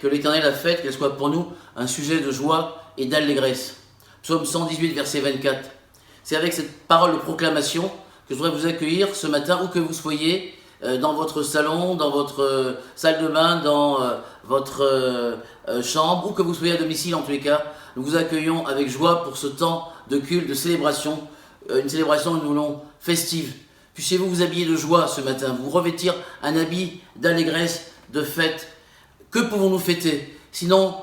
que l'Éternel a faites, qu'elles soient pour nous un sujet de joie et d'allégresse. Psaume 118, verset 24. C'est avec cette parole de proclamation que je voudrais vous accueillir ce matin, où que vous soyez, dans votre salon, dans votre salle de bain, dans votre chambre, où que vous soyez à domicile en tous les cas. Nous vous accueillons avec joie pour ce temps de culte, de célébration, une célébration que nous voulons festive. Puissiez-vous vous habiller de joie ce matin, vous revêtir un habit d'allégresse, de fête. Que pouvons-nous fêter, sinon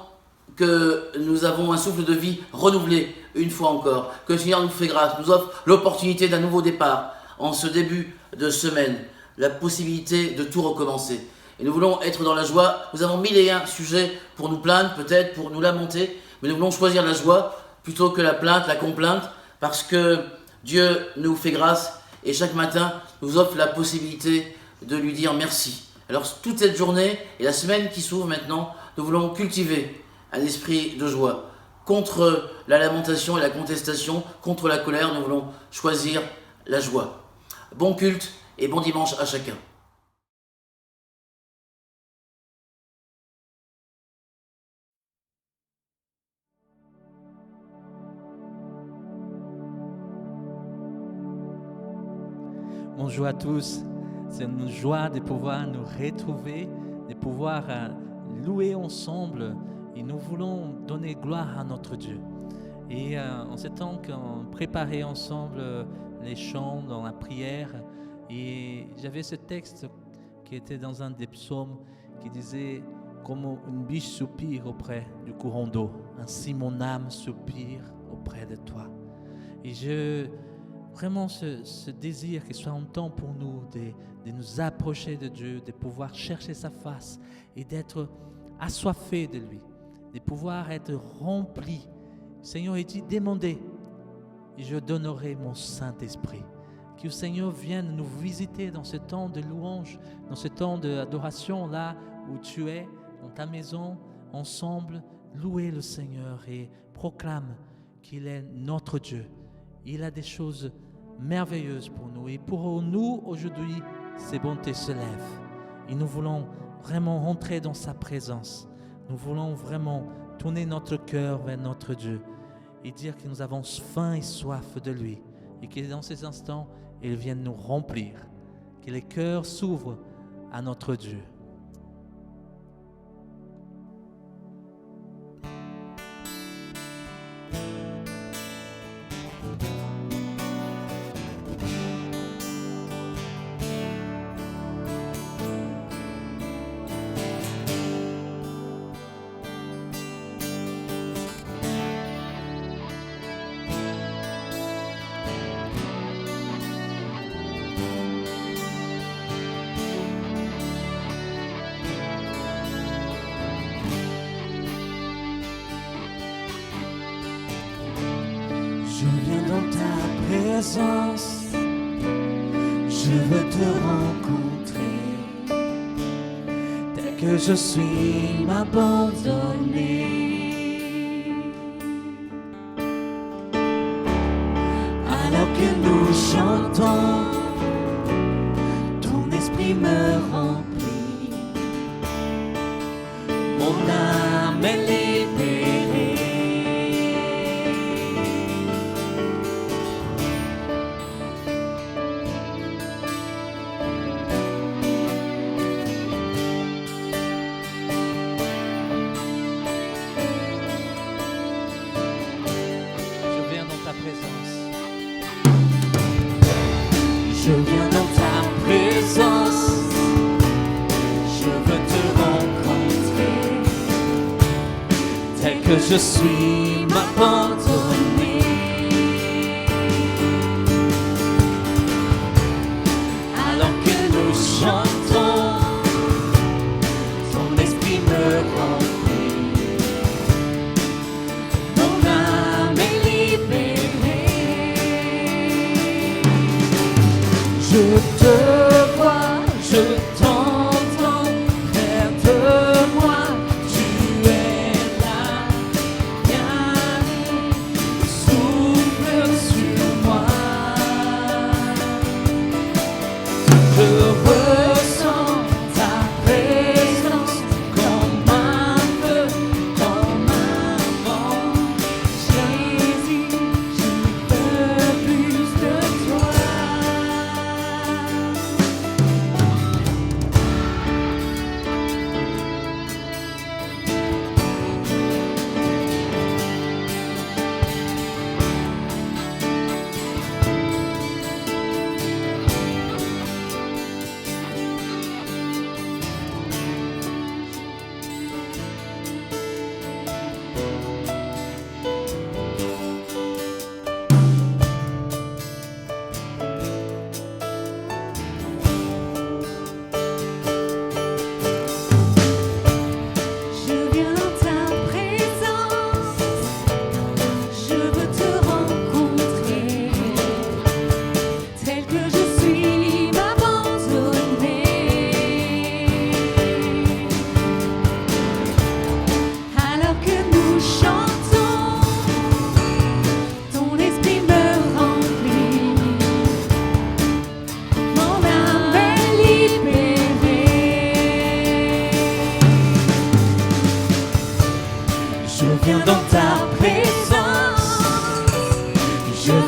que nous avons un souffle de vie renouvelé une fois encore, que le Seigneur nous fait grâce, nous offre l'opportunité d'un nouveau départ en ce début de semaine, la possibilité de tout recommencer. Et nous voulons être dans la joie. Nous avons 1001 sujets pour nous plaindre, peut-être pour nous lamenter, mais nous voulons choisir la joie plutôt que la plainte, la complainte, parce que Dieu nous fait grâce et chaque matin nous offre la possibilité de lui dire merci. Alors toute cette journée et la semaine qui s'ouvre maintenant, nous voulons cultiver un esprit de joie. Contre la lamentation et la contestation, contre la colère, nous voulons choisir la joie. Bon culte et bon dimanche à chacun. Bonjour à tous, c'est une joie de pouvoir nous retrouver, de pouvoir louer ensemble et nous voulons donner gloire à notre Dieu. Et en ce temps qu'on préparait ensemble les chants dans la prière, et j'avais ce texte qui était dans un des psaumes qui disait « Comme une biche soupire auprès du courant d'eau, ainsi mon âme soupire auprès de toi. » Et vraiment ce désir qu'il soit un temps pour nous de nous approcher de Dieu, de pouvoir chercher sa face et d'être assoiffés de lui, de pouvoir être remplis. Le Seigneur dit « Demandez et je donnerai mon Saint-Esprit ». Que le Seigneur vienne nous visiter dans ce temps de louange, dans ce temps d'adoration, là où tu es, dans ta maison, ensemble, louez le Seigneur et proclame qu'il est notre Dieu. Il a des choses merveilleuses pour nous. Et pour nous, aujourd'hui, ses bontés se lèvent. Et nous voulons vraiment rentrer dans sa présence. Nous voulons vraiment tourner notre cœur vers notre Dieu et dire que nous avons faim et soif de lui. Et que dans ces instants, il vienne nous remplir. Que les cœurs s'ouvrent à notre Dieu. Je viens dans ta présence, je veux te rencontrer. Tel que je suis, m'abandonner. Alors que nous chantons, ton esprit me remplit. Mon âme est libérée. Je viens dans ta présence, je veux te rencontrer. Tel que je suis, m'abandonner. Alors que nous chantons, ton esprit me remplit. Mon âme est libérée. Je te vois, je t'entends, près de moi, tu es là, bien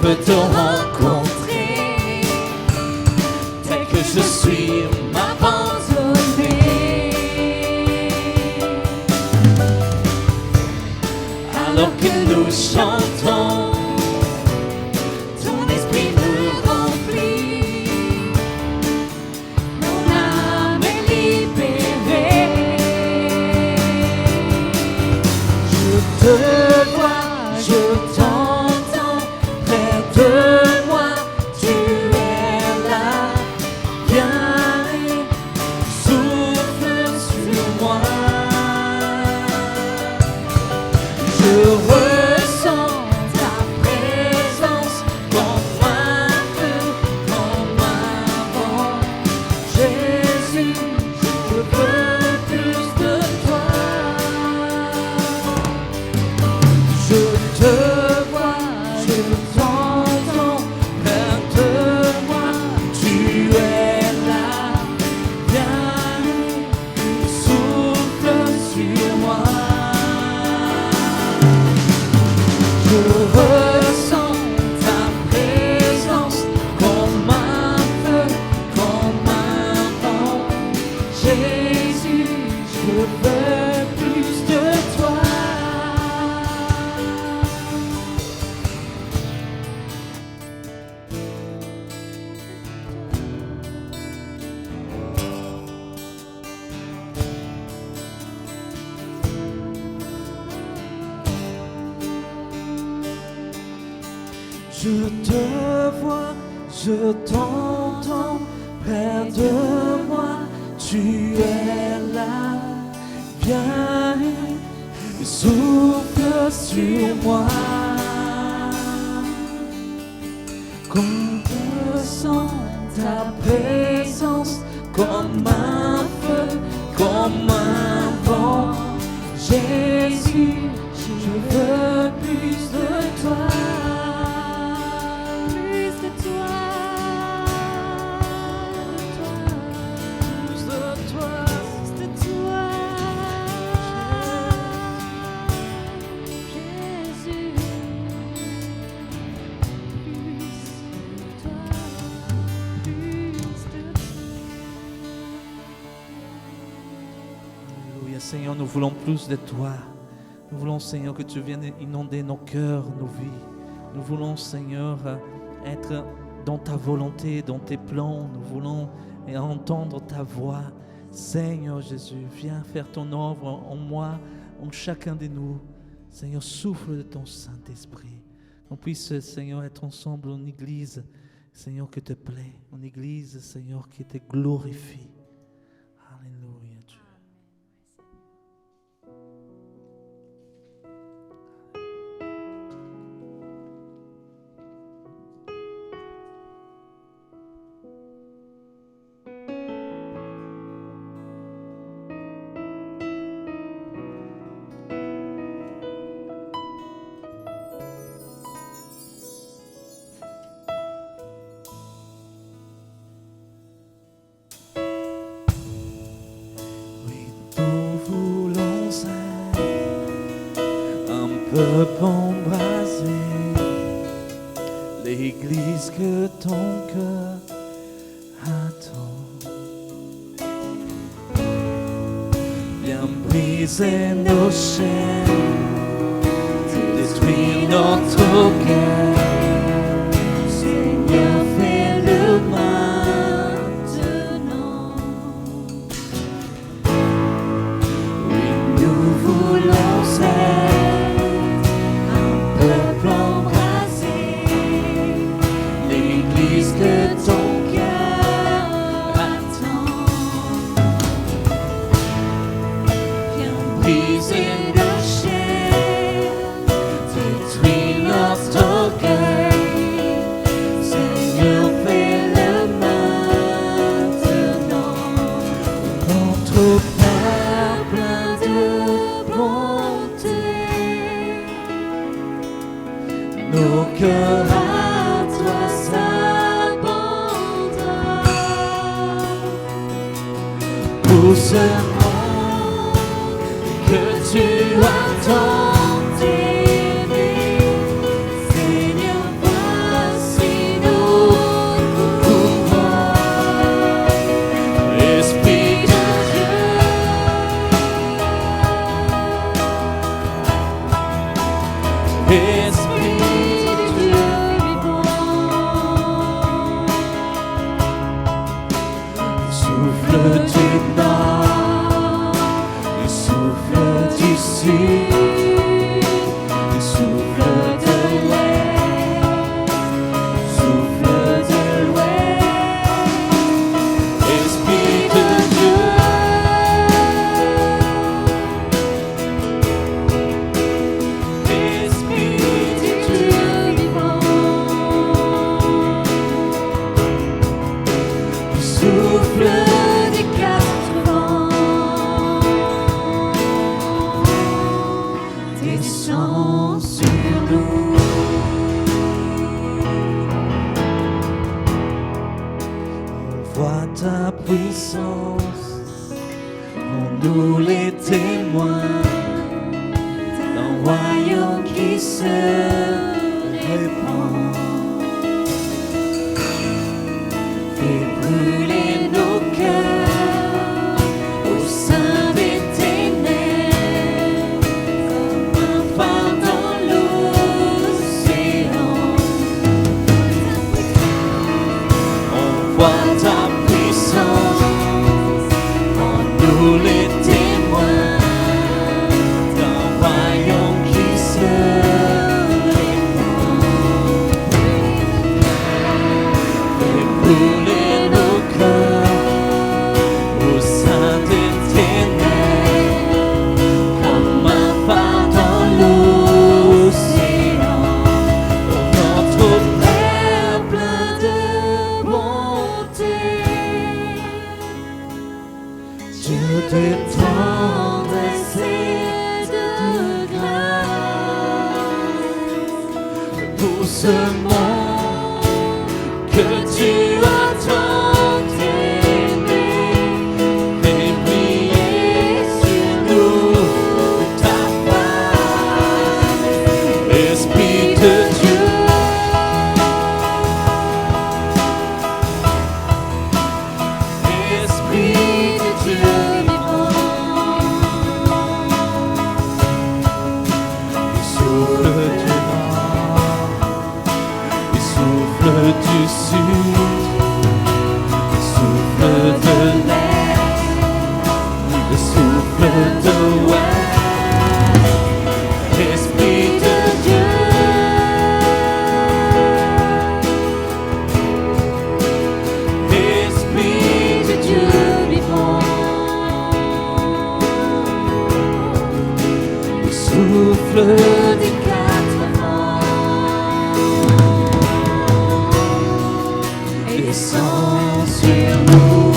veux te rencontrer. Tel que je suis, m'abandonner. Alors que nous chantons, ton esprit nous remplit. Mon âme est libérée. Je te vois, je t'entends près de moi. Tu es là, viens et souffle sur moi. Je ressens ta présence comme un feu, comme un vent. Jésus, je veux plus de toi. Je te vois, je t'entends près de moi. Tu es là, viens et souffle sur moi. Je ressens ta présence comme un feu, comme un vent. Jésus, je veux plus de toi. Je te vois, je t'entends près de moi. Tu es là, viens et souffle sur moi. Qu'on ressent ta présence comme un feu, comme un vent. Jésus, je veux plus de toi. Plus de toi, plus de toi, plus de toi. Jésus, Alléluia, Seigneur, nous voulons plus de toi. Nous voulons, Seigneur, que tu viennes inonder nos cœurs, nos vies. Nous voulons, Seigneur, être dans ta volonté, dans tes plans. Nous voulons entendre ta voix. Seigneur Jésus, viens faire ton œuvre en moi, en chacun de nous. Seigneur, souffle de ton Saint-Esprit. Qu'on puisse, Seigneur, être ensemble en église, Seigneur, qui te plaît. En église, Seigneur, qui te glorifie. Alléluia, Dieu. Peuple embrasé, l'église que ton cœur attend. Viens briser nos chaînes, détruire notre cœur. Seigneur, fais-le maintenant. Oui, nous voulons être peuple embrasé, l'église que ton cœur attend. Viens briser nos chaînes, détruire notre orgueil. Seigneur, fais-le maintenant. Notre Père plein de bonté, nos cœurs à toi s'abandonnent. Pour ce monde que tu as tant aimé, Seigneur, voilà Esprit de Dieu vivant, souffle du nord, le souffle du sud, le souffle de l'est, souffle de l'ouest, Esprit de Dieu, Esprit de Dieu vivant, souffle des quatre vents, descend sur nous. On voit ta puissance, en nous les témoins d'un royaume qui se répand. Fais brûler nos cœurs au sein des ténèbres, comme un phare dans l'océan. On voit ta puissance, en nous les témoins d'un royaume qui se répand. Fais brûler nos cœurs au sein des ténèbres, comme un phare dans l'océan. Notre Père plein de bonté, Dieu de tendresse et de grâce, pour ce monde que tu as tant aimé, fais briller sur nous ta face, Esprit de Dieu. Esprit de Dieu vivant, le souffle du nord, le souffle du sud, le souffle de l'est, le souffle de l'ouest, Esprit de Dieu. Esprit de Dieu vivant, le souffle des quatre vents, descend sur nous.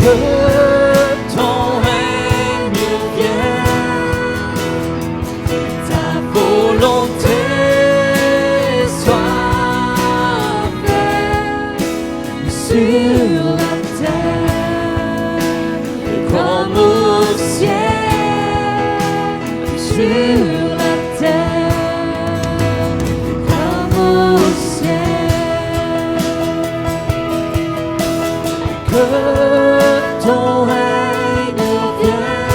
Que ton règne vienne, ta volonté soit faite sur la terre comme au ciel, sur la terre comme au ciel. Que ton règne vienne,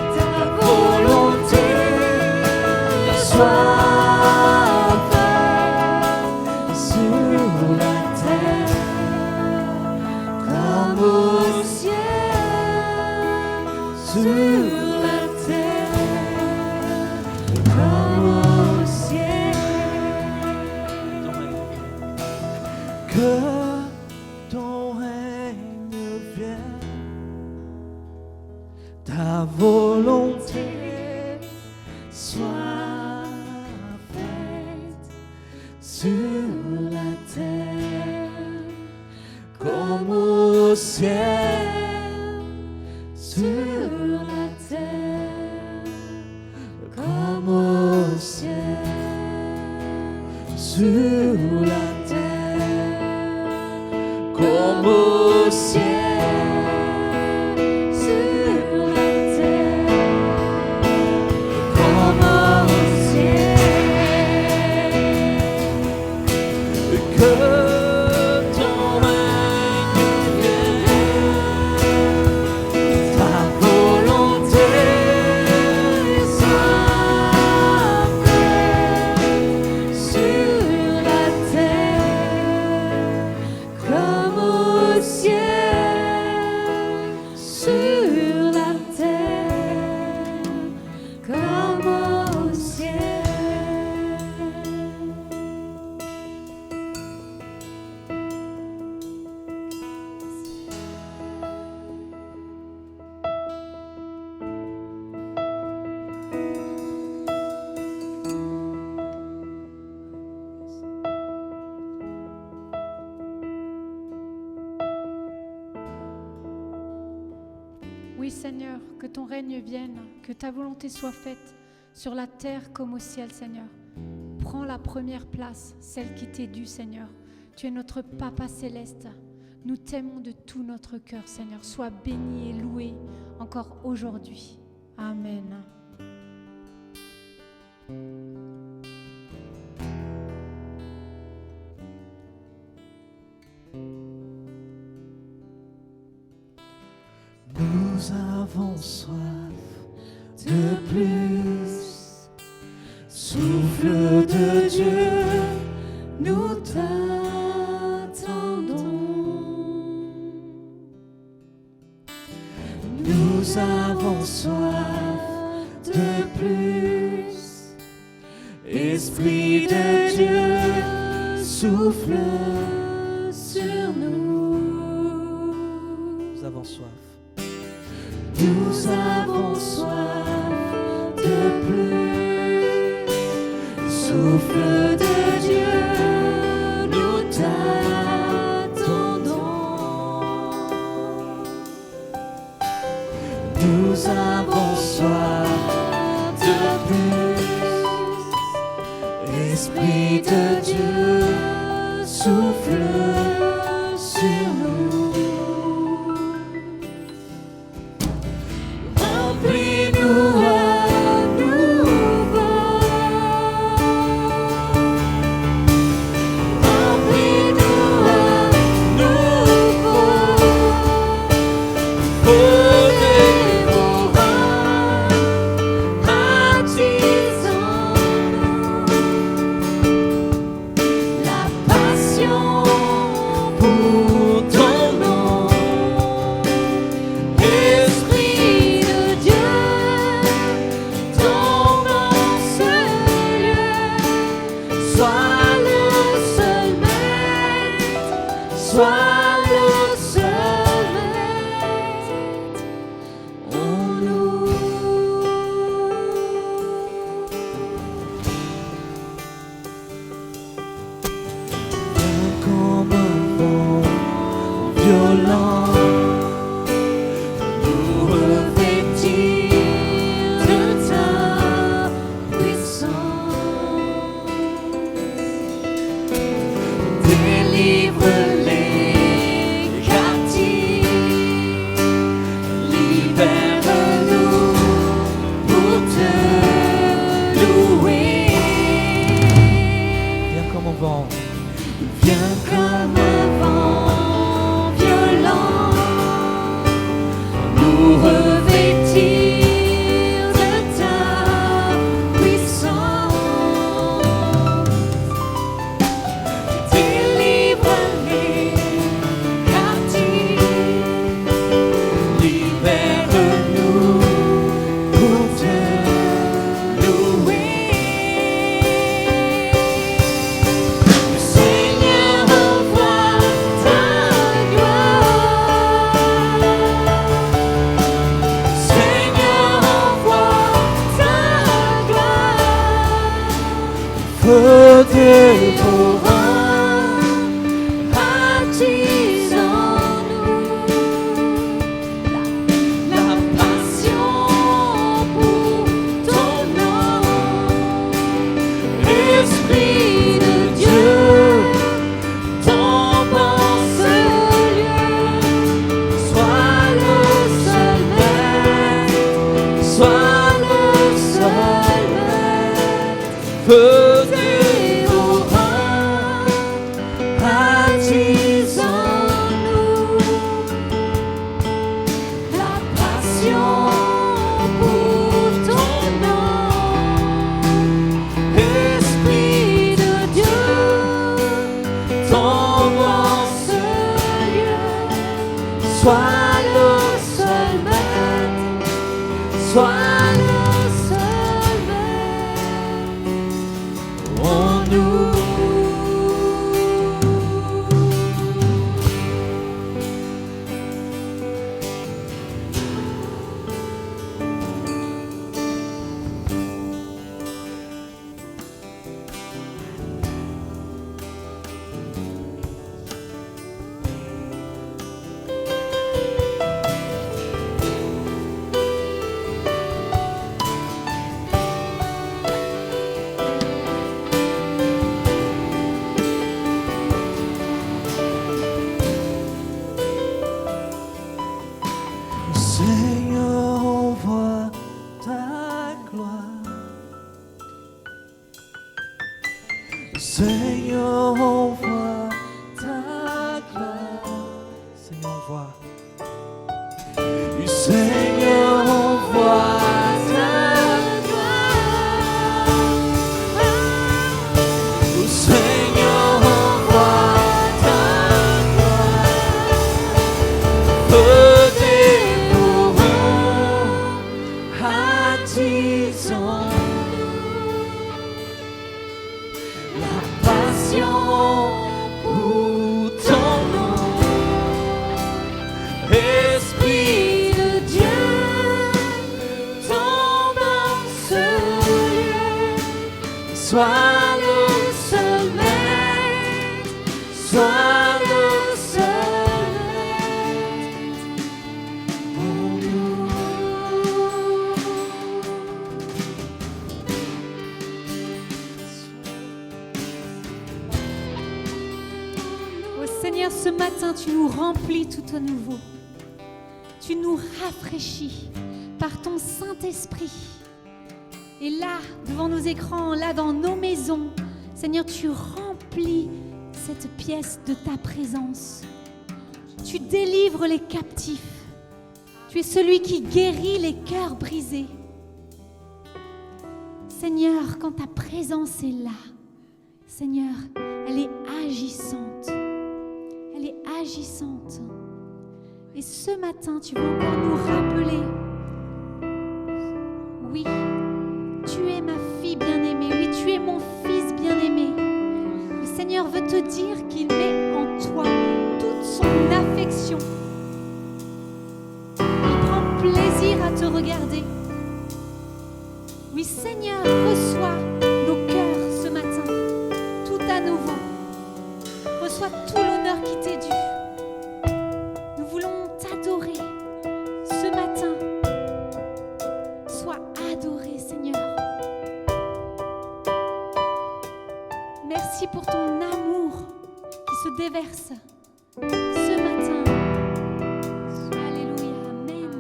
ta volonté soit faite sur la terre comme au ciel, sur la terre comme au ciel. Que ton règne vienne, ta volonté soit faite sur la terre comme au ciel, sur la terre comme au ciel, sur la terre comme au ciel, sur la terre comme au ciel. Que ton règne vienne, Seigneur, que ton règne vienne, que ta volonté soit faite sur la terre comme au ciel, Seigneur. Prends la première place, celle qui t'est due, Seigneur. Tu es notre Papa céleste. Nous t'aimons de tout notre cœur, Seigneur. Sois béni et loué encore aujourd'hui. Amen. Nous avons soif de plus. Souffle de Dieu, nous t'attendons. Nous avons soif de plus. Esprit de Dieu, souffle sur nous. Nous avons soif. Nous avons soif de plus. Souffle de Dieu, nous t'attendons. Nous avons soif de plus. Esprit de Dieu, souffle sur nous. Remplis-nous à nouveau. Remplis-nous à nouveau. Feu dévorant, attisant-nous. La passion pour ton nom. Esprit de Dieu, tombe en ce lieu. Sois le seul maître, sois le seul maître en nous. Viens comme un vent violent, nous revêtir de ta puissance. Délivre les captifs, libère-nous pour te louer. Viens comme un vent. Viens comme un vent violent, nous revêtir de ta puissance. Délivre les captifs, libère-nous pour te louer. Le Seigneur Seigneur, envoie ta gloire. Seigneur, envoie. Seigneur, envoie ta gloire. Seigneur, envoie ta gloire. Feu dévorant, attisant la passion pour ton nom. Esprit de Dieu, tombe dans ce lieu. Sois le seul maître, sois le seul maître pour nous. Oh Seigneur, ce matin, tu nous remplis tout à nouveau. Tu nous rafraîchis par ton Saint-Esprit. Et là, devant nos écrans, là dans nos maisons, Seigneur, tu remplis cette pièce de ta présence. Tu délivres les captifs. Tu es celui qui guérit les cœurs brisés. Seigneur, quand ta présence est là, Seigneur, elle est agissante. Elle est agissante. Et ce matin, tu veux encore nous rappeler, oui, tu es ma fille bien-aimée, oui, tu es mon fils bien-aimé. Le Seigneur veut te dire qu'il met en toi toute son affection. Il prend plaisir à te regarder. Oui, Seigneur, reçois nos cœurs ce matin, tout à nouveau. Reçois tout l'honneur qui t'est dû. Nous voulons t'adorer ce matin. Sois adoré, Seigneur. Merci pour ton amour qui se déverse ce matin. Alléluia, Amen.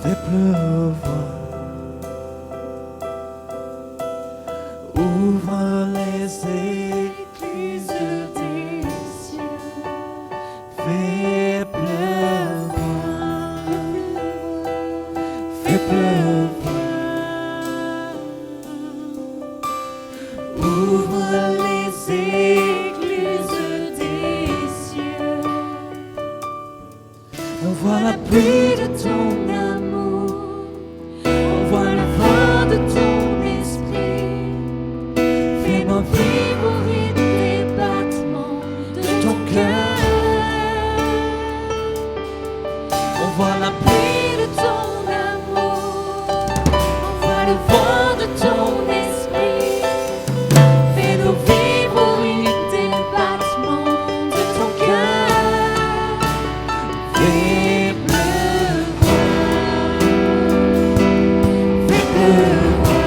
Fais pleuvoir. Ouvre les écluses des cieux. Fais pleuvoir. Fais pleuvoir. Ouvre les écluses des cieux. Envoie la pluie de ton amour. Envoie le vent de ton esprit. Fais-moi vivre au rythme des battements de ton cœur. Envoie la pluie de ton amour. Envoie le vent de ton esprit. Fais-nous vivre au rythme des battements de ton cœur. Fais pleuvoir. Fais pleuvoir.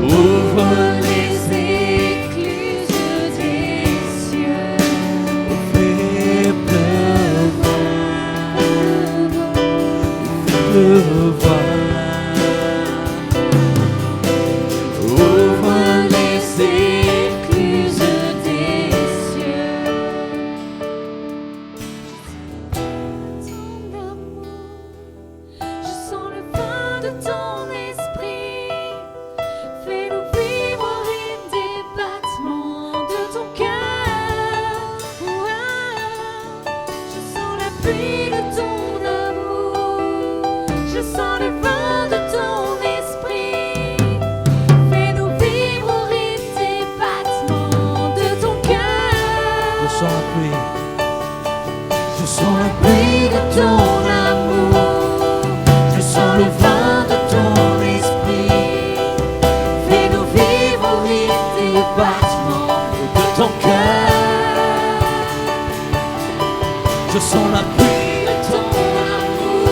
Ouvre les écluses des cieux. Fais pleuvoir. Fais pleuvoir. Ouvre les écluses des cieux. Ton amour, je sens le vent de ton esprit. Fais-nous vivre au rythme des battements de ton cœur. Je sens la pluie de ton amour. Je sens le vent de ton esprit. Fais-nous vivre au rythme des battements de ton cœur. Je sens la pluie. Je sens la pluie de ton amour. Je sens le vent de ton esprit. Fais-nous vivre au rythme des battements de ton cœur. Je sens la pluie de ton amour.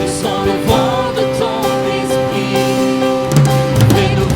Je sens le vent de ton esprit. Fais-nous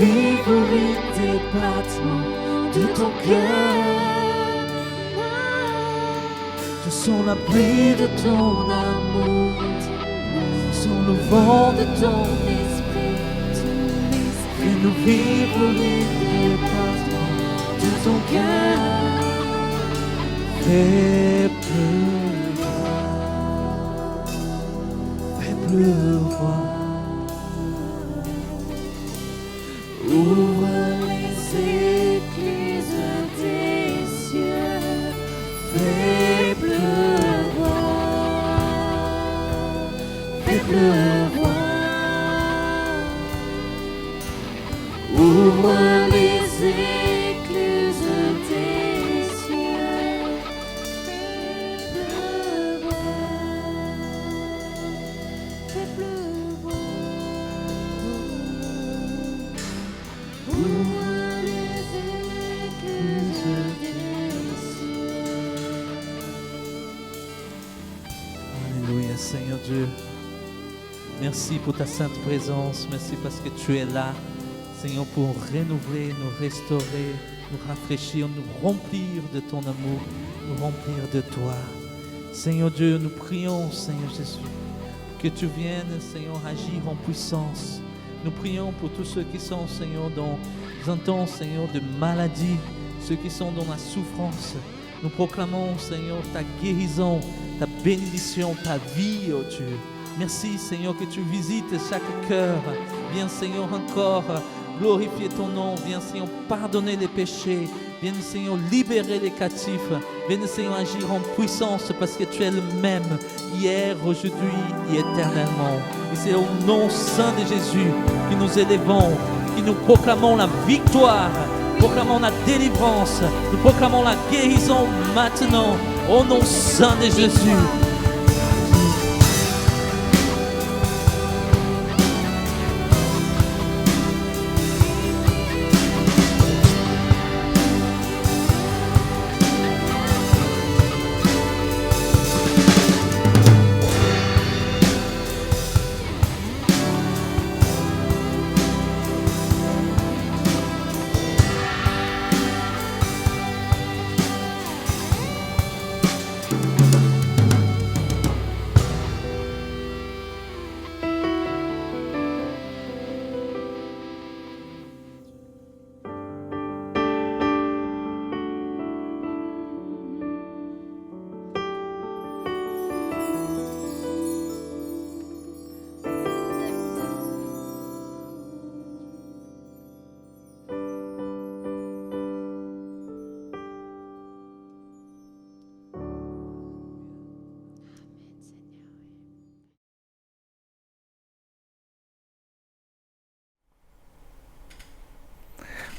vivre au rythme des battements de ton cœur. Je sens la pluie de ton amour, je sens le vent de ton esprit. Fais-nous vivre au rythme des battements de ton cœur. Fais pleuvoir. Ouvre les écluses des cieux. Fais pleuvoir. Fais pleuvoir. Ouvre les écluses des cieux. Fais pleuvoir. Ouvre les écluses des cieux. Alléluia, Seigneur Dieu. Merci pour ta sainte présence. Merci parce que tu es là, Seigneur, pour renouveler, nous restaurer, nous rafraîchir, nous remplir de ton amour, nous remplir de toi. Seigneur Dieu, nous prions, Seigneur Jésus, que tu viennes, Seigneur, agir en puissance. Nous prions pour tous ceux qui sont, Seigneur, dans un temps, Seigneur, de maladie, ceux qui sont dans la souffrance. Nous proclamons, Seigneur, ta guérison, ta bénédiction, ta vie, oh Dieu. Merci, Seigneur, que tu visites chaque cœur. Viens, Seigneur, encore glorifier ton nom. Viens, Seigneur, pardonner les péchés. Viens, Seigneur, libérer les captifs. Viens, Seigneur, agir en puissance parce que tu es le même hier, aujourd'hui et éternellement. Et c'est au nom saint de Jésus que nous élevons, que nous proclamons la victoire, proclamons la délivrance, nous proclamons la guérison maintenant, au nom saint de Jésus.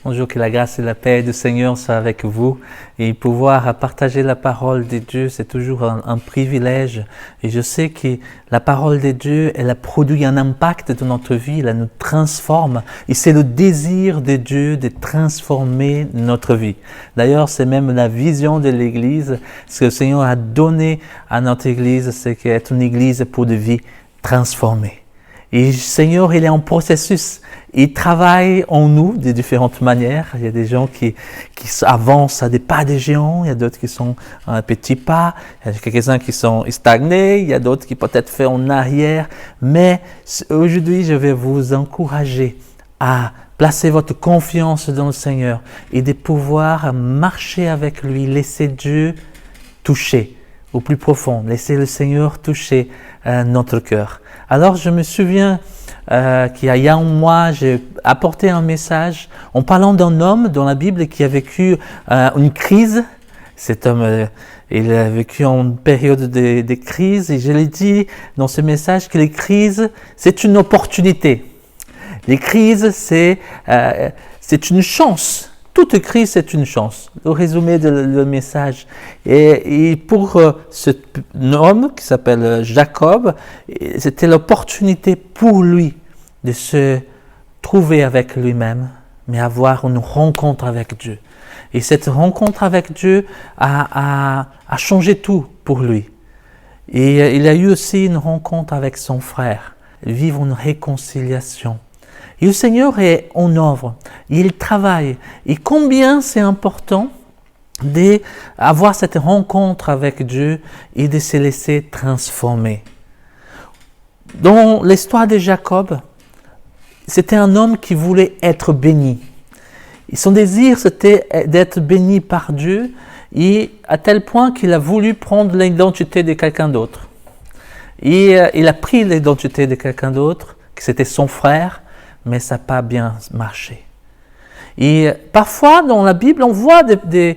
Bonjour, que la grâce et la paix du Seigneur soient avec vous. Et pouvoir partager la parole de Dieu, c'est toujours un privilège. Et je sais que la parole de Dieu, elle a produit un impact dans notre vie, elle nous transforme. Et c'est le désir de Dieu de transformer notre vie. D'ailleurs, c'est même la vision de l'Église. Ce que le Seigneur a donné à notre Église, c'est qu'être une Église pour de vie transformée. Et le Seigneur, il est en processus. Il travaille en nous de différentes manières. Il y a des gens qui avancent à des pas de géants. Il y a d'autres qui sont à un petit pas. Il y a quelques-uns qui sont stagnés. Il y a d'autres qui peut-être font en arrière. Mais aujourd'hui, je vais vous encourager à placer votre confiance dans le Seigneur et de pouvoir marcher avec lui. Laisser Dieu toucher au plus profond. Laisser le Seigneur toucher notre cœur. Alors, je me souviens qu'il y a un mois, j'ai apporté un message en parlant d'un homme dans la Bible qui a vécu une crise. Cet homme, il a vécu une période de crise et je l'ai dit dans ce message que les crises, c'est une opportunité. Les crises, c'est une chance. Toute crise, c'est une chance. Le résumé du message. Et pour cet homme qui s'appelle Jacob, c'était l'opportunité pour lui de se trouver avec lui-même, mais avoir une rencontre avec Dieu. Et cette rencontre avec Dieu a changé tout pour lui. Et il a eu aussi une rencontre avec son frère, vivre une réconciliation. Et le Seigneur est en œuvre, il travaille. Et combien c'est important d'avoir cette rencontre avec Dieu et de se laisser transformer. Dans l'histoire de Jacob, c'était un homme qui voulait être béni. Et son désir, c'était d'être béni par Dieu, et à tel point qu'il a voulu prendre l'identité de quelqu'un d'autre. Et il a pris l'identité de quelqu'un d'autre, que c'était son frère, mais ça n'a pas bien marché. Et parfois, dans la Bible, on voit des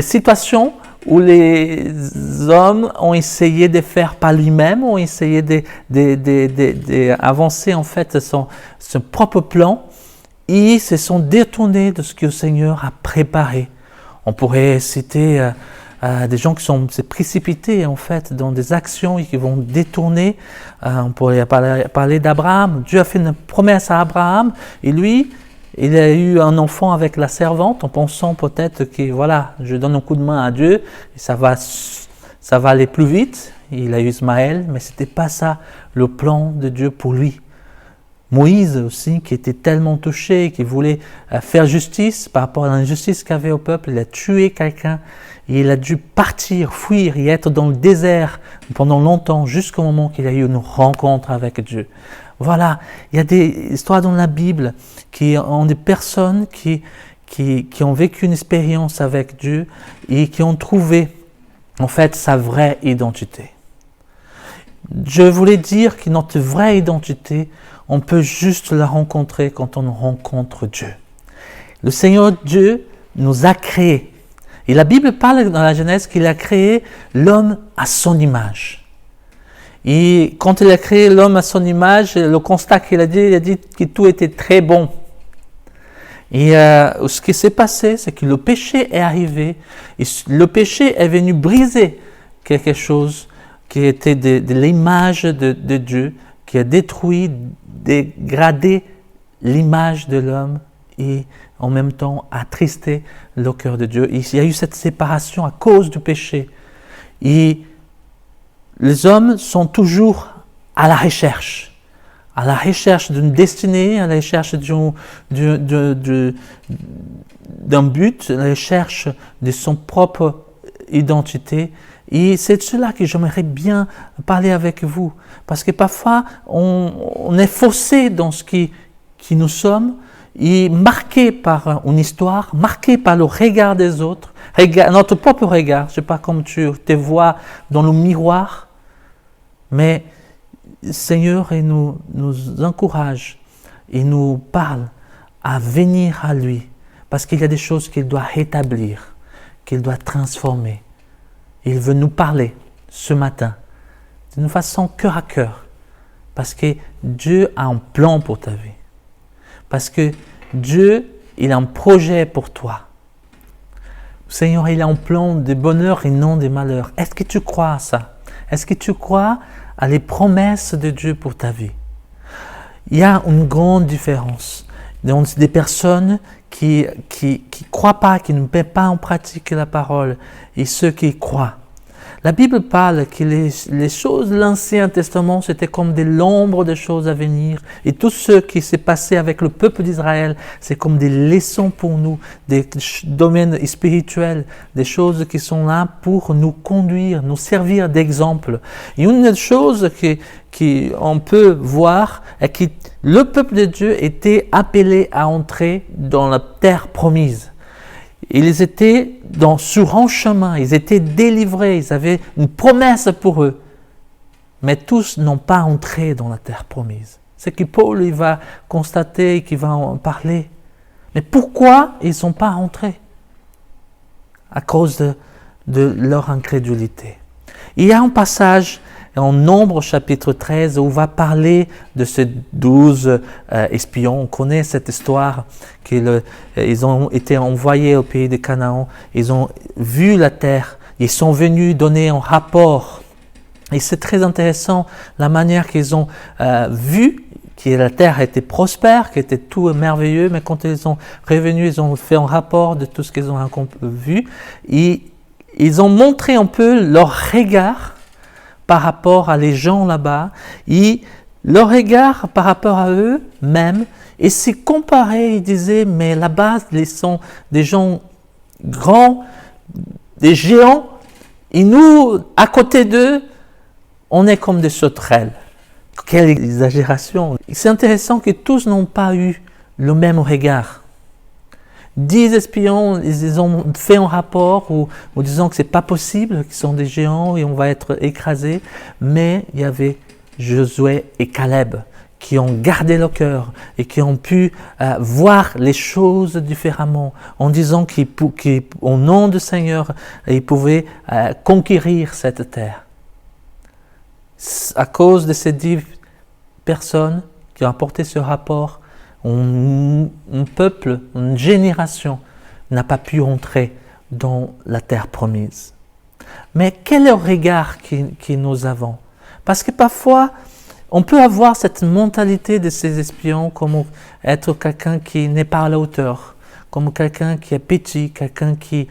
situations où les hommes ont essayé de faire par lui-même, ont essayé d'avancer en fait son propre plan, et se sont détournés de ce que le Seigneur a préparé. On pourrait citer des gens qui se précipités en fait dans des actions et qui vont détourner. On pourrait parler d'Abraham. Dieu a fait une promesse à Abraham, et lui, il a eu un enfant avec la servante en pensant peut-être que voilà, je donne un coup de main à Dieu et ça va aller plus vite. Il a eu Ismaël, mais ce n'était pas ça le plan de Dieu pour lui. Moïse aussi, qui était tellement touché, qui voulait faire justice par rapport à l'injustice qu'il y avait au peuple, il a tué quelqu'un et il a dû partir, fuir et être dans le désert pendant longtemps jusqu'au moment qu'il a eu une rencontre avec Dieu. Voilà, il y a des histoires dans la Bible qui ont des personnes qui ont vécu une expérience avec Dieu et qui ont trouvé en fait sa vraie identité. Je voulais dire que notre vraie identité, on peut juste la rencontrer quand on rencontre Dieu. Le Seigneur Dieu nous a créés. Et la Bible parle dans la Genèse qu'il a créé l'homme à son image. Et quand il a créé l'homme à son image, le constat qu'il a dit que tout était très bon. Et ce qui s'est passé, c'est que le péché est arrivé, et le péché est venu briser quelque chose qui était de l'image de Dieu, qui a détruit, dégradé l'image de l'homme et en même temps attristé le cœur de Dieu. Et il y a eu cette séparation à cause du péché. Et les hommes sont toujours à la recherche d'une destinée, à la recherche d'un but, à la recherche de son propre identité. Et c'est de cela que j'aimerais bien parler avec vous. Parce que parfois, on est faussé dans ce qui nous sommes, et marqué par une histoire, marqué par le regard des autres, notre propre regard. Je ne sais pas comme tu te vois dans le miroir, mais le Seigneur nous encourage et nous parle à venir à lui, parce qu'il y a des choses qu'il doit rétablir, qu'il doit transformer. Il veut nous parler ce matin, d'une façon cœur à cœur, parce que Dieu a un plan pour ta vie, parce que Dieu, il a un projet pour toi. Le Seigneur, il a un plan de bonheur et non de malheur. Est-ce que tu crois à ça? Est-ce que tu crois à les promesses de Dieu pour ta vie? Il y a une grande différence. Donc, des personnes qui croient pas, qui ne mettent pas en pratique la parole, et ceux qui croient. La Bible parle que les choses de l'Ancien Testament, c'était comme de l'ombre des choses à venir. Et tout ce qui s'est passé avec le peuple d'Israël, c'est comme des leçons pour nous, des domaines spirituels, des choses qui sont là pour nous conduire, nous servir d'exemple. Et une des choses qu'on peut voir est que le peuple de Dieu était appelé à entrer dans la terre promise. Ils étaient sur un chemin, ils étaient délivrés, ils avaient une promesse pour eux. Mais tous n'ont pas entré dans la terre promise. C'est que Paul il va constater, qu'il va en parler. Mais pourquoi ils ne sont pas entrés? À cause de leur incrédulité. Il y a un passage en Nombre chapitre 13 où on va parler de ces 12 espions. On connaît cette histoire qu'ils ont été envoyés au pays de Canaan. Ils ont vu la terre. Ils sont venus donner un rapport. Et c'est très intéressant la manière qu'ils ont vu que la terre était prospère, qu'elle était tout merveilleux. Mais quand ils sont revenus, ils ont fait un rapport de tout ce qu'ils ont vu. Et ils ont montré un peu leur regard par rapport à les gens là-bas, et leur regard par rapport à eux-mêmes, et s'y comparaient, ils disaient, mais là-bas, ils sont des gens grands, des géants, et nous, à côté d'eux, on est comme des sauterelles. Quelle exagération! C'est intéressant que tous n'ont pas eu le même regard. 10 espions, ils ont fait un rapport où disant que ce n'est pas possible, qu'ils sont des géants et on va être écrasés, mais il y avait Josué et Caleb qui ont gardé le cœur et qui ont pu voir les choses différemment en disant qu'au nom du Seigneur, ils pouvaient conquérir cette terre. À cause de ces 10 personnes qui ont apporté ce rapport, un peuple, une génération n'a pas pu entrer dans la terre promise. Mais quel est le regard que nous avons? Parce que parfois, on peut avoir cette mentalité de ces espions comme être quelqu'un qui n'est pas à la hauteur, comme quelqu'un qui est petit, quelqu'un qui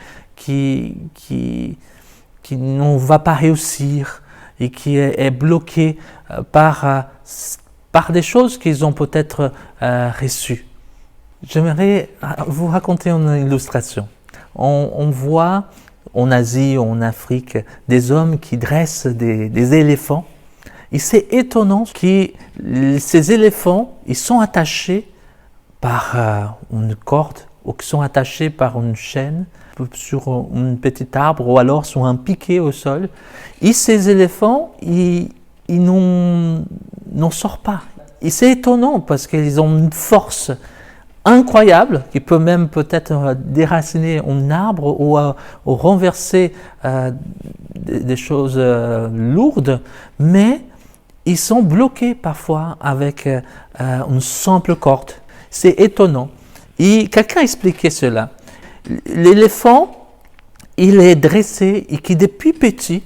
ne va pas réussir et qui est bloqué par des choses qu'ils ont peut-être reçues. J'aimerais vous raconter une illustration. On voit en Asie ou en Afrique des hommes qui dressent des éléphants. Et c'est étonnant que ces éléphants, ils sont attachés par une corde ou qui sont attachés par une chaîne sur un petit arbre ou alors sur un piquet au sol. Et ces éléphants, ils n'en sortent pas. Et c'est étonnant parce qu'ils ont une force incroyable qui peut même peut-être déraciner un arbre ou renverser des choses lourdes, mais ils sont bloqués parfois avec une simple corde. C'est étonnant. Et quelqu'un expliquait cela. L'éléphant, il est dressé et qui depuis petit,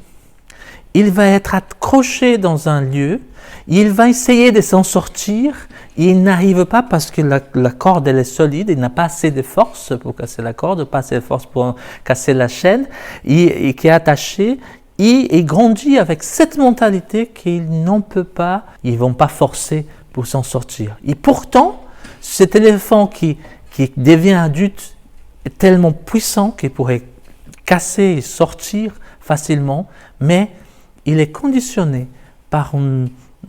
il va être accroché dans un lieu, il va essayer de s'en sortir, et il n'arrive pas parce que la corde elle est solide, il n'a pas assez de force pour casser la corde, pas assez de force pour casser la chaîne, et qui est attaché, et il grandit avec cette mentalité qu'il n'en peut pas, ils ne vont pas forcer pour s'en sortir. Et pourtant, cet éléphant qui devient adulte est tellement puissant qu'il pourrait casser et sortir facilement, mais il est conditionné par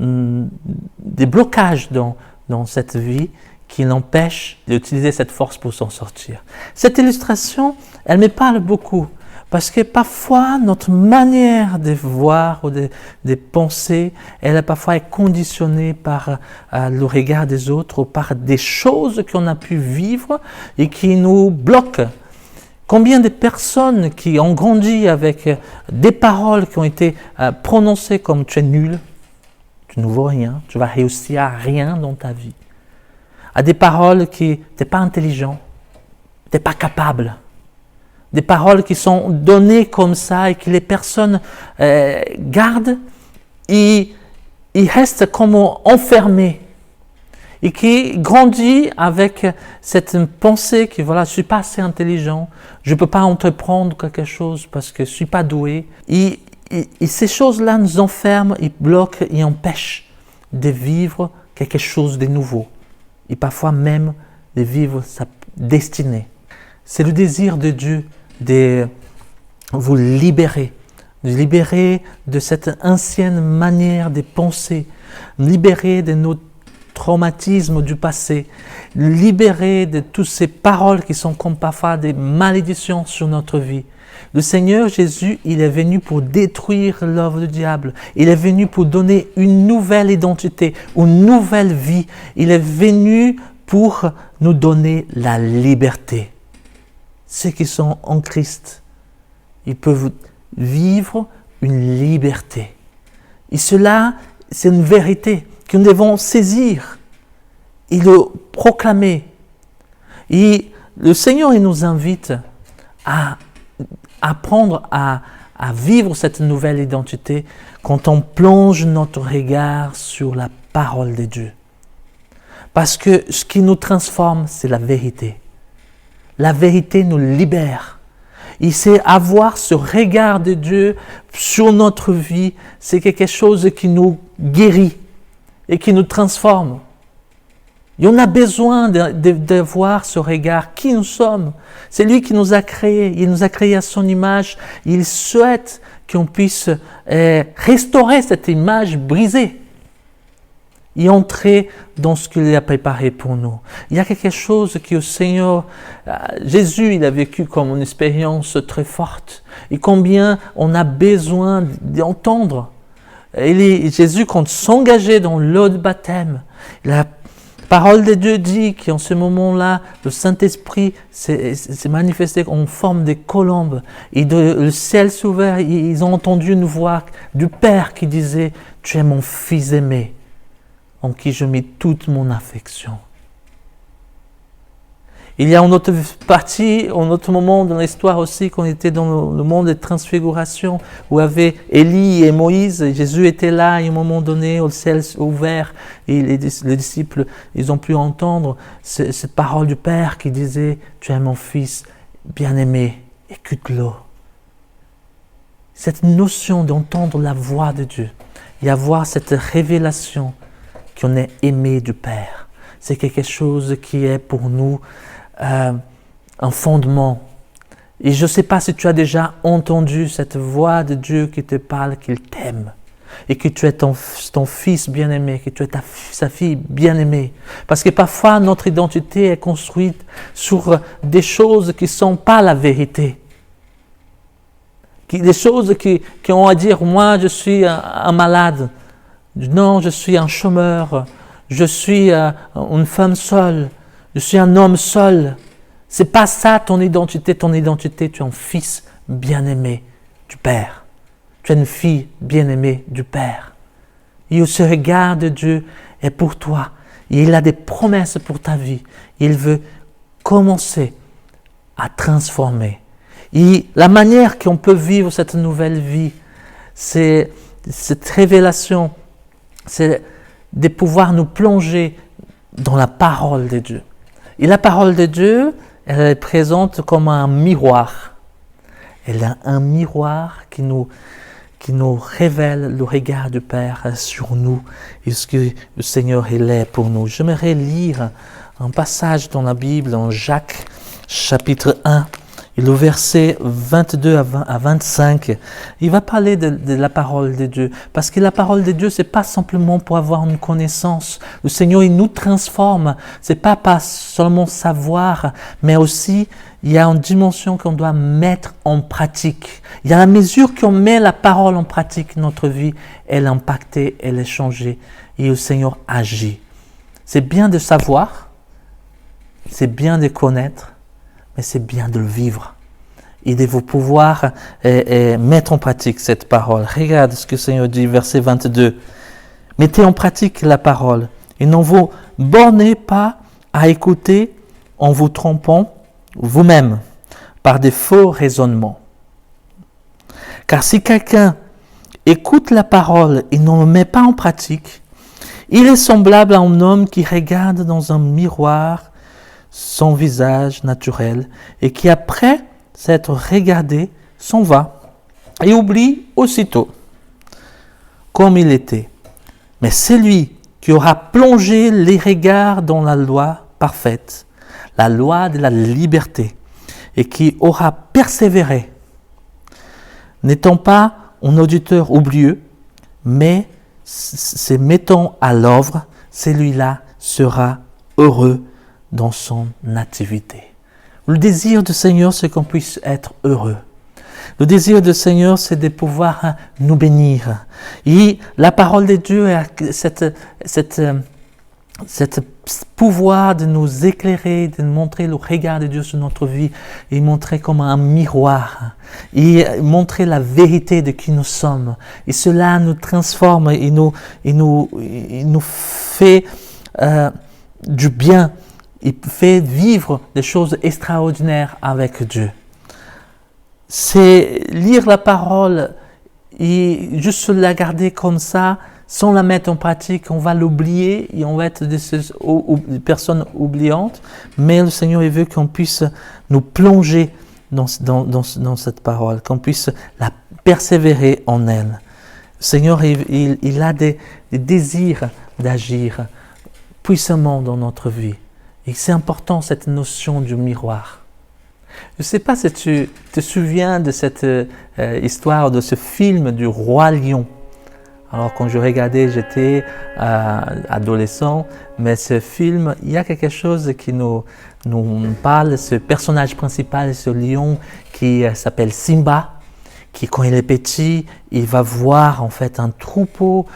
des blocages dans cette vie qui l'empêchent d'utiliser cette force pour s'en sortir. Cette illustration, elle me parle beaucoup parce que parfois notre manière de voir ou de penser, elle parfois est conditionnée par le regard des autres ou par des choses qu'on a pu vivre et qui nous bloquent. Combien de personnes qui ont grandi avec des paroles qui ont été prononcées comme « tu es nul », tu ne vaux rien, tu vas réussir à rien dans ta vie. À des paroles qui « tu n'es pas intelligent, tu n'es pas capable ». Des paroles qui sont données comme ça et que les personnes gardent et ils restent comme enfermés. Et qui grandit avec cette pensée que voilà, je ne suis pas assez intelligent, je ne peux pas entreprendre quelque chose parce que je ne suis pas doué. Et ces choses-là nous enferment, ils bloquent et empêchent de vivre quelque chose de nouveau. Et parfois même de vivre sa destinée. C'est le désir de Dieu de vous libérer de cette ancienne manière de penser, libérer de nos traumatismes du passé, libérer de toutes ces paroles qui sont comme parfois des malédictions sur notre vie. Le Seigneur Jésus, il est venu pour détruire l'œuvre du diable. Il est venu pour donner une nouvelle identité, une nouvelle vie. Il est venu pour nous donner la liberté. Ceux qui sont en Christ, ils peuvent vivre une liberté. Et cela, c'est une vérité que nous devons saisir et le proclamer. Et le Seigneur, il nous invite à apprendre à vivre cette nouvelle identité quand on plonge notre regard sur la parole de Dieu. Parce que ce qui nous transforme, c'est la vérité. La vérité nous libère. Et c'est avoir ce regard de Dieu sur notre vie, c'est quelque chose qui nous guérit. et qui nous transforme. Et on a besoin de voir ce regard, qui nous sommes. C'est lui qui nous a créés, il nous a créés à son image. Il souhaite qu'on puisse restaurer cette image brisée et entrer dans ce qu'il a préparé pour nous. Il y a quelque chose que le Seigneur, Jésus, il a vécu comme une expérience très forte. Et combien on a besoin d'entendre. Jésus, quand s'engageait dans l'eau de baptême, la parole de Dieu dit qu'en ce moment-là, le Saint-Esprit s'est manifesté en forme de colombe. Et le ciel s'ouvert, ils ont entendu une voix du Père qui disait « Tu es mon Fils aimé, en qui je mets toute mon affection. » Il y a une autre partie, un autre moment dans l'histoire aussi, qu'on était dans le monde de transfiguration, où il y avait Élie et Moïse, et Jésus était là, et à un moment donné, au ciel ouvert, et les disciples, ils ont pu entendre cette parole du Père qui disait « Tu es mon Fils bien-aimé, écoute-le. » Cette notion d'entendre la voix de Dieu, et avoir cette révélation qu'on est aimé du Père, c'est quelque chose qui est pour nous un fondement. Et je ne sais pas si tu as déjà entendu cette voix de Dieu qui te parle qu'il t'aime et que tu es ton fils bien-aimé, que tu es sa fille bien-aimée. Parce que parfois notre identité est construite sur des choses qui ne sont pas la vérité. Des choses qui ont à dire, moi je suis un malade, non je suis un chômeur, je suis une femme seule, je suis un homme seul. C'est pas ça ton identité. Ton identité, tu es un fils bien-aimé du Père. Tu es une fille bien-aimée du Père. Et ce regard de Dieu est pour toi. Et il a des promesses pour ta vie. Il veut commencer à transformer. Et la manière qu'on peut vivre cette nouvelle vie, c'est cette révélation, c'est de pouvoir nous plonger dans la parole de Dieu. Et la parole de Dieu, elle est présente comme un miroir. Elle est un miroir qui nous révèle le regard du Père sur nous et ce que le Seigneur il est pour nous. J'aimerais lire un passage dans la Bible, en Jacques, chapitre 1, et le verset 22 à 25. Il va parler de la parole de Dieu. Parce que la parole de Dieu, ce n'est pas simplement pour avoir une connaissance. Le Seigneur, il nous transforme. Ce n'est pas seulement savoir, mais aussi, il y a une dimension qu'on doit mettre en pratique. Il y a la mesure qu'on met la parole en pratique, notre vie, elle est impactée, elle est changée. Et le Seigneur agit. C'est bien de savoir, c'est bien de connaître, mais c'est bien de le vivre et de vous pouvoir mettre en pratique cette parole. Regarde ce que le Seigneur dit, verset 22. Mettez en pratique la parole et ne vous bornez pas à écouter en vous trompant vous-même par des faux raisonnements. Car si quelqu'un écoute la parole et ne le met pas en pratique, il est semblable à un homme qui regarde dans un miroir son visage naturel et qui, après s'être regardé, s'en va et oublie aussitôt comme il était. Mais celui qui aura plongé les regards dans la loi parfaite, la loi de la liberté, et qui aura persévéré, n'étant pas un auditeur oublieux, mais se mettant à l'œuvre, celui-là sera heureux dans son activité. Le désir du Seigneur, c'est qu'on puisse être heureux. Le désir du Seigneur, c'est de pouvoir nous bénir. Et la parole de Dieu a cette pouvoir de nous éclairer, de nous montrer le regard de Dieu sur notre vie, et montrer comme un miroir, et montrer la vérité de qui nous sommes. Et cela nous transforme et nous fait du bien. Il fait vivre des choses extraordinaires avec Dieu. C'est lire la parole et juste la garder comme ça, sans la mettre en pratique, on va l'oublier et on va être des personnes oubliantes. Mais le Seigneur il veut qu'on puisse nous plonger dans cette parole, qu'on puisse la persévérer en elle. Seigneur, il a des désirs d'agir puissamment dans notre vie. Et c'est important cette notion du miroir. Je ne sais pas si tu te souviens de cette histoire, de ce film du Roi Lion. Alors quand je regardais, j'étais adolescent, mais ce film, il y a quelque chose qui nous parle, ce personnage principal, ce lion qui s'appelle Simba, qui quand il est petit, il va voir en fait un troupeau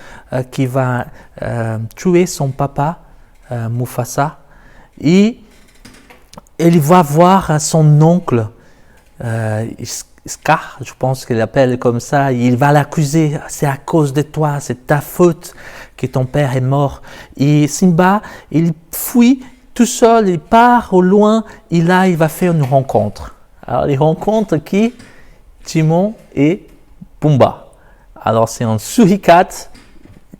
qui va tuer son papa, Mufasa, et il va voir son oncle, Scar, je pense qu'il l'appelle comme ça, il va l'accuser, c'est à cause de toi, c'est ta faute que ton père est mort. Et Simba, il fuit tout seul, il part au loin, il va faire une rencontre. Alors il rencontre qui? Timon et Pumba. Alors c'est un suricate,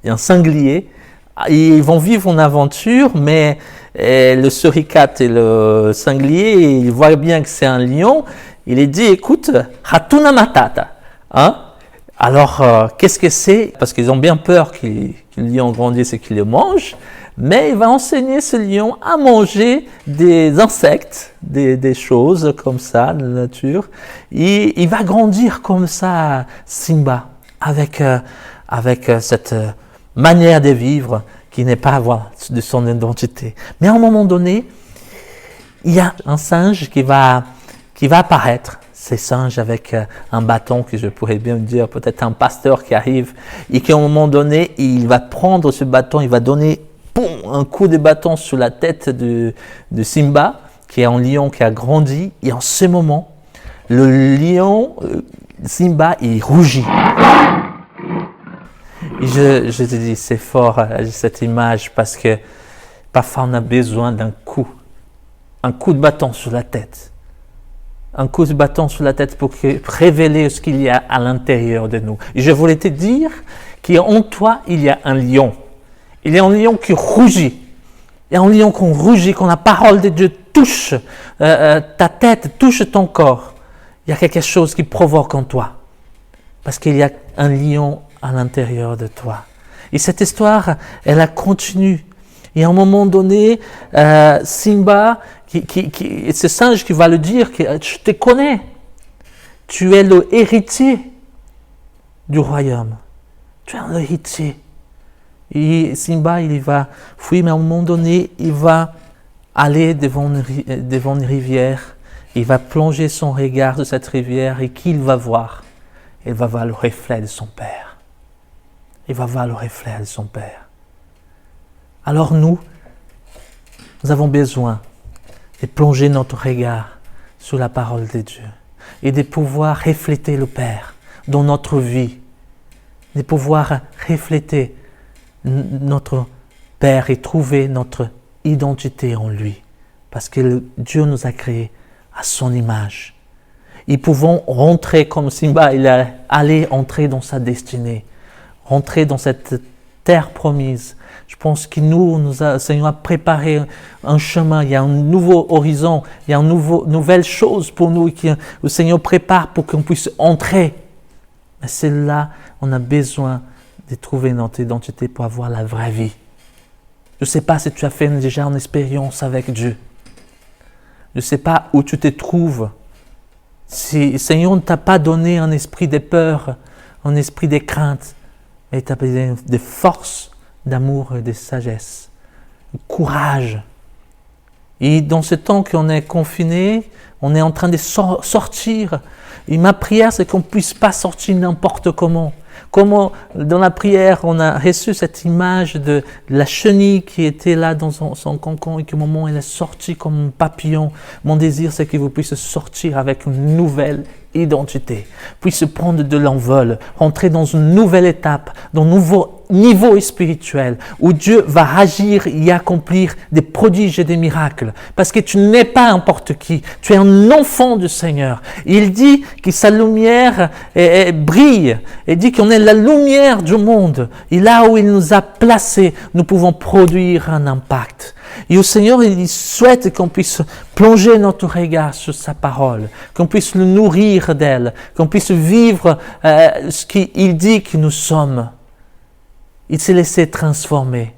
un sanglier, ils vont vivre une aventure, mais le suricate et le sanglier, ils voient bien que c'est un lion. Il est dit, écoute, Hatuna Matata. Hein? Alors, qu'est-ce que c'est? Parce qu'ils ont bien peur que le lion grandisse et qu'il le mange. Mais il va enseigner ce lion à manger des insectes, des choses comme ça, de la nature. Et il va grandir comme ça, Simba, avec cette manière de vivre qui n'est pas de son identité. Mais à un moment donné, il y a un singe qui va apparaître, ces singes avec un bâton, que je pourrais bien dire, peut-être un pasteur qui arrive, et qu'à un moment donné, il va prendre ce bâton, il va donner un coup de bâton sur la tête de Simba, qui est un lion qui a grandi, et en ce moment, le lion, Simba, il rougit. Et je te dis, c'est fort cette image, parce que parfois on a besoin d'un coup de bâton sur la tête. Un coup de bâton sur la tête pour révéler ce qu'il y a à l'intérieur de nous. Et je voulais te dire qu'en toi, il y a un lion. Il y a un lion qui rougit. Il y a un lion qui rougit, quand la parole de Dieu touche ta tête, touche ton corps. Il y a quelque chose qui provoque en toi. Parce qu'il y a un lion à l'intérieur de toi. Et cette histoire, elle a continué. Et à un moment donné, Simba, ce singe qui va le dire, que je te connais, tu es le héritier du royaume, tu es l'héritier. Et Simba, il va fuir, mais à un moment donné, il va aller devant une rivière, il va plonger son regard sur cette rivière, et qui il va voir? Il va voir le reflet de son père. Il va voir le reflet de son père. Alors nous avons besoin de plonger notre regard sur la parole de Dieu et de pouvoir refléter le Père dans notre vie, de pouvoir refléter notre Père et trouver notre identité en lui, parce que Dieu nous a créés à son image. Ils pouvons rentrer comme Simba, il est allé entrer dans sa destinée, rentrer dans cette terre promise. Je pense que le Seigneur a préparé un chemin, il y a un nouveau horizon, il y a une nouvelle chose pour nous que le Seigneur prépare pour qu'on puisse entrer. Mais c'est là on a besoin de trouver notre identité pour avoir la vraie vie. Je ne sais pas si tu as fait déjà une expérience avec Dieu. Je ne sais pas où tu te trouves. Si le Seigneur ne t'a pas donné un esprit de peur, un esprit de crainte, mais il t'a donné de force, d'amour et de sagesse, de courage. Et dans ce temps qu'on est confiné, on est en train de sortir. Et ma prière, c'est qu'on ne puisse pas sortir n'importe comment. Comment, dans la prière, on a reçu cette image de la chenille qui était là dans son cocon et qu'au moment où elle est sortie comme un papillon. Mon désir, c'est que vous puissiez sortir avec une nouvelle identité, puissiez prendre de l'envol, rentrer dans une nouvelle étape, dans un nouveau niveau spirituel où Dieu va agir et accomplir des prodiges et des miracles. Parce que tu n'es pas n'importe qui, tu es un enfant du Seigneur. Il dit que sa lumière brille, il dit qu'on est la lumière du monde. Et là où il nous a placés, nous pouvons produire un impact. Et le Seigneur, il souhaite qu'on puisse plonger notre regard sur sa parole, qu'on puisse le nourrir d'elle, qu'on puisse vivre ce qu'il dit que nous sommes. Il s'est laissé transformer.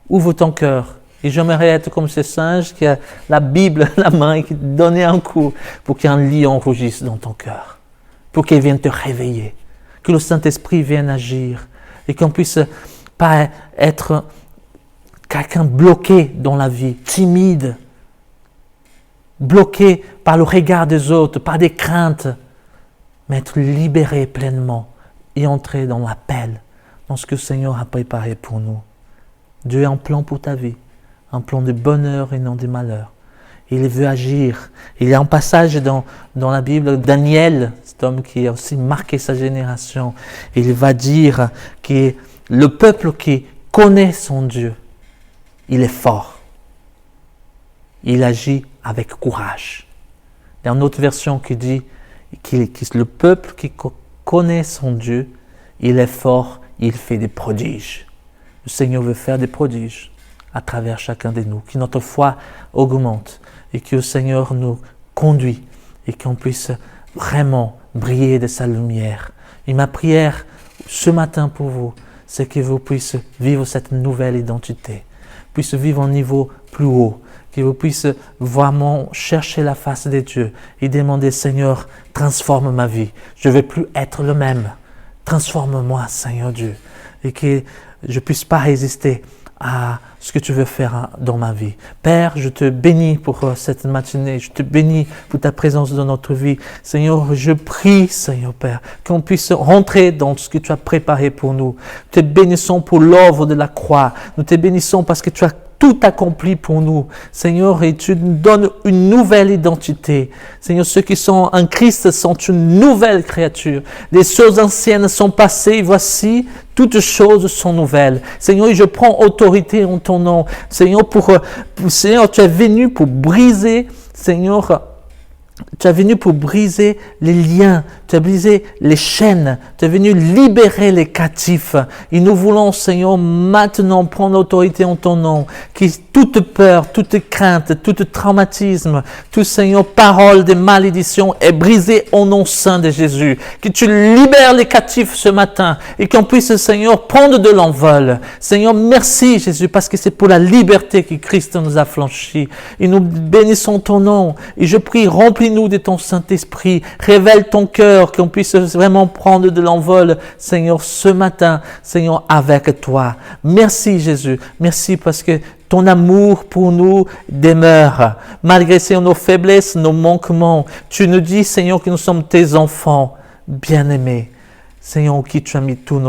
Ouvre ton cœur. Et j'aimerais être comme ces singes qui a la Bible à la main et qui donnait un coup pour qu'un lion rougisse dans ton cœur, pour qu'il vienne te réveiller, que le Saint-Esprit vienne agir et qu'on puisse pas être quelqu'un bloqué dans la vie, timide, bloqué par le regard des autres, par des craintes, mais être libéré pleinement et entrer dans l'appel, dans ce que le Seigneur a préparé pour nous. Dieu a un plan pour ta vie, un plan de bonheur et non de malheur. Il veut agir. Il y a un passage dans la Bible, Daniel, cet homme qui a aussi marqué sa génération, il va dire que le peuple qui connaît son Dieu, il est fort. Il agit avec courage. Il y a une autre version qui dit que le peuple qui connaît son Dieu, il est fort, il fait des prodiges. Le Seigneur veut faire des prodiges à travers chacun de nous, que notre foi augmente et que le Seigneur nous conduit et qu'on puisse vraiment briller de sa lumière. Et ma prière ce matin pour vous, c'est que vous puissiez vivre cette nouvelle identité, puissiez vivre un niveau plus haut, que vous puissiez vraiment chercher la face de Dieu et demander, Seigneur, transforme ma vie. Je ne veux plus être le même. Transforme-moi, Seigneur Dieu, et que je ne puisse pas résister à ce que tu veux faire dans ma vie. Père, je te bénis pour cette matinée, je te bénis pour ta présence dans notre vie. Seigneur, je prie, Seigneur Père, qu'on puisse rentrer dans ce que tu as préparé pour nous. Nous te bénissons pour l'œuvre de la croix. Nous te bénissons parce que tu as tout accompli pour nous, Seigneur, et tu nous donnes une nouvelle identité. Seigneur, ceux qui sont en Christ sont une nouvelle créature. Les choses anciennes sont passées, voici, toutes choses sont nouvelles. Seigneur, je prends autorité en ton nom. Seigneur, Seigneur, tu es venu pour briser, Seigneur, tu es venu pour briser les liens, tu as brisé les chaînes, tu es venu libérer les captifs. Et nous voulons, Seigneur, maintenant prendre l'autorité en ton nom, que toute peur, toute crainte, tout traumatisme, tout, Seigneur, parole de malédiction est brisée au nom saint de Jésus. Que tu libères les captifs ce matin et qu'on puisse, Seigneur, prendre de l'envol. Seigneur, merci Jésus, parce que c'est pour la liberté que Christ nous a franchi. Et nous bénissons ton nom. Et je prie, remplis-nous de ton Saint-Esprit. Révèle ton cœur, qu'on puisse vraiment prendre de l'envol, Seigneur, ce matin, Seigneur, avec toi. Merci Jésus. Merci parce que ton amour pour nous demeure. Malgré nos faiblesses, nos manquements, tu nous dis, Seigneur, que nous sommes tes enfants bien-aimés. Seigneur, en qui tu as mis toute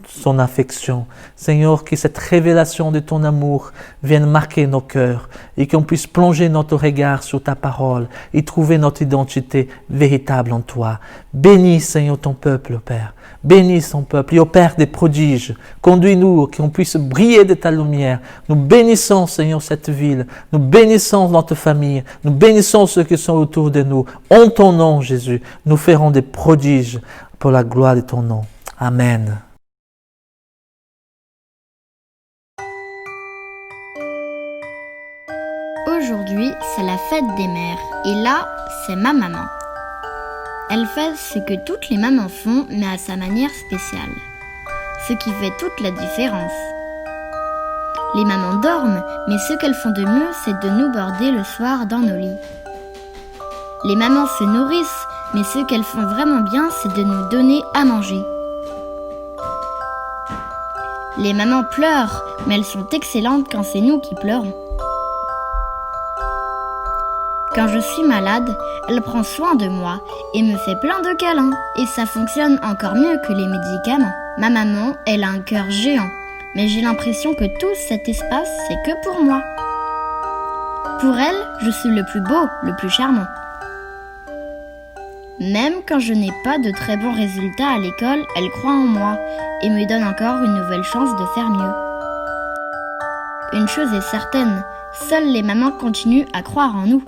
son affection. Seigneur, que cette révélation de ton amour vienne marquer nos cœurs et qu'on puisse plonger notre regard sur ta parole et trouver notre identité véritable en toi. Bénis, Seigneur, ton peuple, Père. Bénis son peuple et opère des prodiges. Conduis-nous, qu'on puisse briller de ta lumière. Nous bénissons, Seigneur, cette ville. Nous bénissons notre famille. Nous bénissons ceux qui sont autour de nous. En ton nom, Jésus, nous ferons des prodiges pour la gloire de ton nom. Amen. Aujourd'hui, c'est la fête des mères. Et là, c'est ma maman. Elle fait ce que toutes les mamans font, mais à sa manière spéciale. Ce qui fait toute la différence. Les mamans dorment, mais ce qu'elles font de mieux, c'est de nous border le soir dans nos lits. Les mamans se nourrissent, mais ce qu'elles font vraiment bien, c'est de nous donner à manger. Les mamans pleurent, mais elles sont excellentes quand c'est nous qui pleurons. Quand je suis malade, elle prend soin de moi et me fait plein de câlins. Et ça fonctionne encore mieux que les médicaments. Ma maman, elle a un cœur géant, mais j'ai l'impression que tout cet espace, c'est que pour moi. Pour elle, je suis le plus beau, le plus charmant. Même quand je n'ai pas de très bons résultats à l'école, elle croit en moi et me donne encore une nouvelle chance de faire mieux. Une chose est certaine, seules les mamans continuent à croire en nous.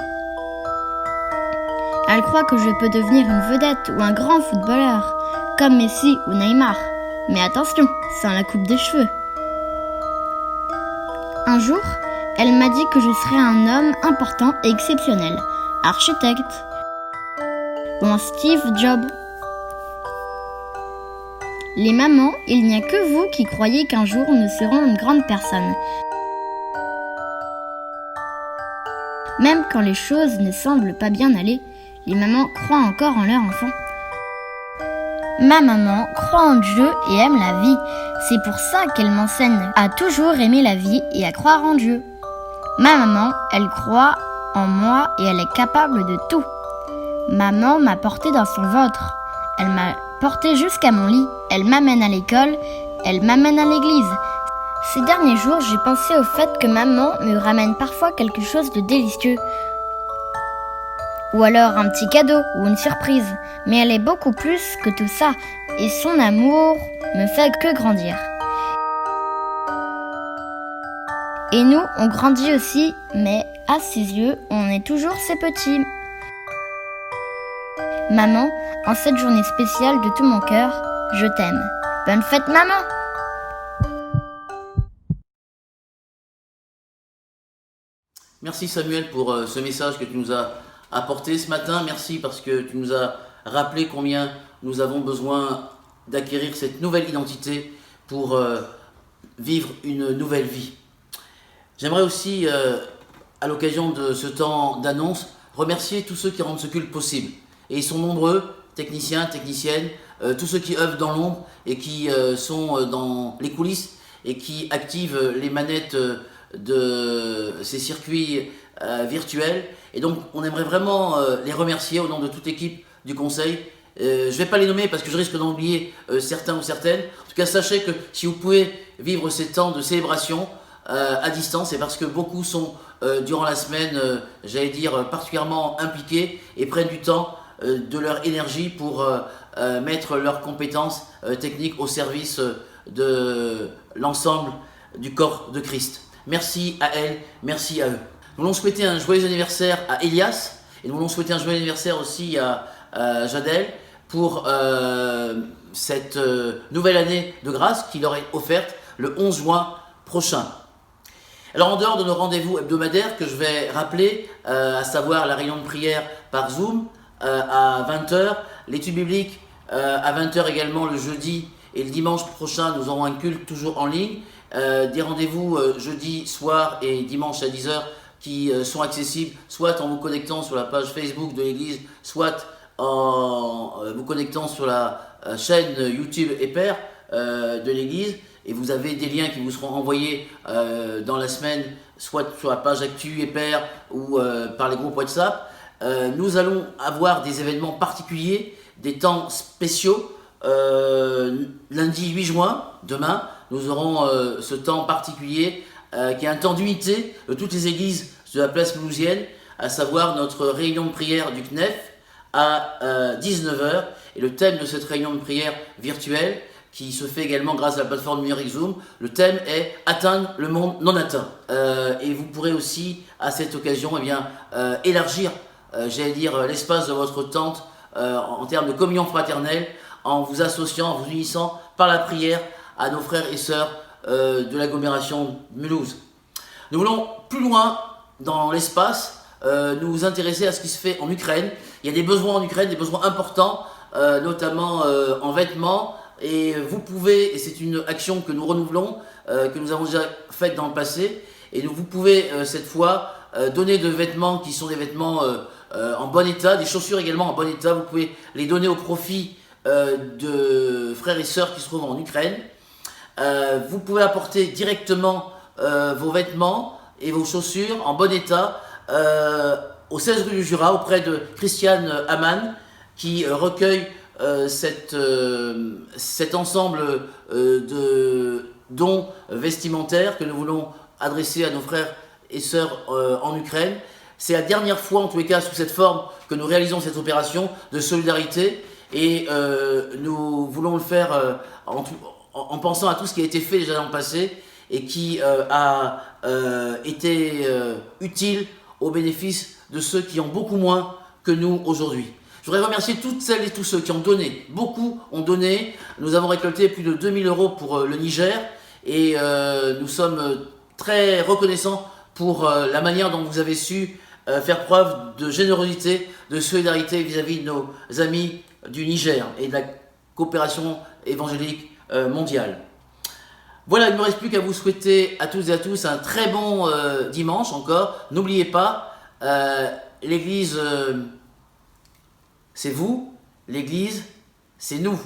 Elles croient que je peux devenir une vedette ou un grand footballeur, comme Messi ou Neymar. Mais attention, sans la coupe des cheveux. Un jour, elle m'a dit que je serais un homme important et exceptionnel, architecte ou un Steve Jobs. Les mamans, il n'y a que vous qui croyez qu'un jour nous serons une grande personne. Même quand les choses ne semblent pas bien aller, les mamans croient encore en leur enfant. Ma maman croit en Dieu et aime la vie. C'est pour ça qu'elle m'enseigne à toujours aimer la vie et à croire en Dieu. Ma maman, elle croit en moi et elle est capable de tout. Maman m'a porté dans son ventre. Elle m'a porté jusqu'à mon lit. Elle m'amène à l'école. Elle m'amène à l'église. Ces derniers jours, j'ai pensé au fait que maman me ramène parfois quelque chose de délicieux. Ou alors un petit cadeau ou une surprise. Mais elle est beaucoup plus que tout ça. Et son amour me fait que grandir. Et nous, on grandit aussi, mais à ses yeux, on est toujours ses petits. Maman, en cette journée spéciale de tout mon cœur, je t'aime. Bonne fête, maman! Merci Samuel pour ce message que tu nous as apporté ce matin. Merci parce que tu nous as rappelé combien nous avons besoin d'acquérir cette nouvelle identité pour vivre une nouvelle vie. J'aimerais aussi, à l'occasion de ce temps d'annonce, remercier tous ceux qui rendent ce culte possible. Et ils sont nombreux, techniciens, techniciennes, tous ceux qui œuvrent dans l'ombre et qui sont dans les coulisses et qui activent les manettes de ces circuits virtuels. Et donc, on aimerait vraiment les remercier au nom de toute l'équipe du conseil. Je ne vais pas les nommer parce que je risque d'en oublier certains ou certaines. En tout cas, sachez que si vous pouvez vivre ces temps de célébration à distance, c'est parce que beaucoup sont durant la semaine, j'allais dire, particulièrement impliqués et prennent du temps de leur énergie pour mettre leurs compétences techniques au service de l'ensemble du corps de Christ. Merci à elles, merci à eux. Nous voulons souhaiter un joyeux anniversaire à Elias et nous voulons souhaiter un joyeux anniversaire aussi à Jadel pour cette nouvelle année de grâce qui leur est offerte le 11 juin prochain. Alors en dehors de nos rendez-vous hebdomadaires que je vais rappeler, à savoir la réunion de prière par Zoom à 20h, l'étude biblique à 20h également le jeudi et le dimanche prochain nous aurons un culte toujours en ligne, des rendez-vous jeudi soir et dimanche à 10h qui sont accessibles soit en vous connectant sur la page Facebook de l'église, soit en vous connectant sur la chaîne YouTube et Père de l'église. Et vous avez des liens qui vous seront envoyés dans la semaine, soit sur la page Actu et Père ou par les groupes WhatsApp. Nous allons avoir des événements particuliers, des temps spéciaux. Lundi 8 juin, demain, nous aurons ce temps particulier qui est un temps d'unité de toutes les églises de la place mulhousienne, à savoir notre réunion de prière du CNEF à 19h. Et le thème de cette réunion de prière virtuelle, qui se fait également grâce à la plateforme numérique Zoom, le thème est « Atteindre le monde non atteint ». Et vous pourrez aussi, à cette occasion, élargir, l'espace de votre tente en termes de communion fraternelle, en vous associant, en vous unissant par la prière à nos frères et sœurs de l'agglomération de Mulhouse. Nous voulons plus loin dans l'espace nous intéresser à ce qui se fait en Ukraine. Il y a des besoins en Ukraine, des besoins importants, notamment en vêtements. Et vous pouvez, et c'est une action que nous renouvelons, que nous avons déjà faite dans le passé, et vous pouvez cette fois donner de vêtements qui sont des vêtements en bon état, des chaussures également en bon état. Vous pouvez les donner au profit de frères et sœurs qui se trouvent en Ukraine. Vous pouvez apporter directement vos vêtements et vos chaussures en bon état au 16 rue du Jura auprès de Christiane Amann qui recueille cet ensemble de dons vestimentaires que nous voulons adresser à nos frères et sœurs en Ukraine. C'est la dernière fois, en tous les cas, sous cette forme, que nous réalisons cette opération de solidarité et nous voulons le faire en pensant à tout ce qui a été fait déjà dans le passé et qui a été utile au bénéfice de ceux qui ont beaucoup moins que nous aujourd'hui. Je voudrais remercier toutes celles et tous ceux qui ont donné. Beaucoup ont donné. Nous avons récolté plus de 2000 € pour le Niger et nous sommes très reconnaissants pour la manière dont vous avez su faire preuve de générosité, de solidarité vis-à-vis de nos amis du Niger et de la coopération évangélique mondiale. Voilà, il ne me reste plus qu'à vous souhaiter à toutes et à tous un très bon dimanche encore. N'oubliez pas, l'Église, c'est vous, l'Église, c'est nous.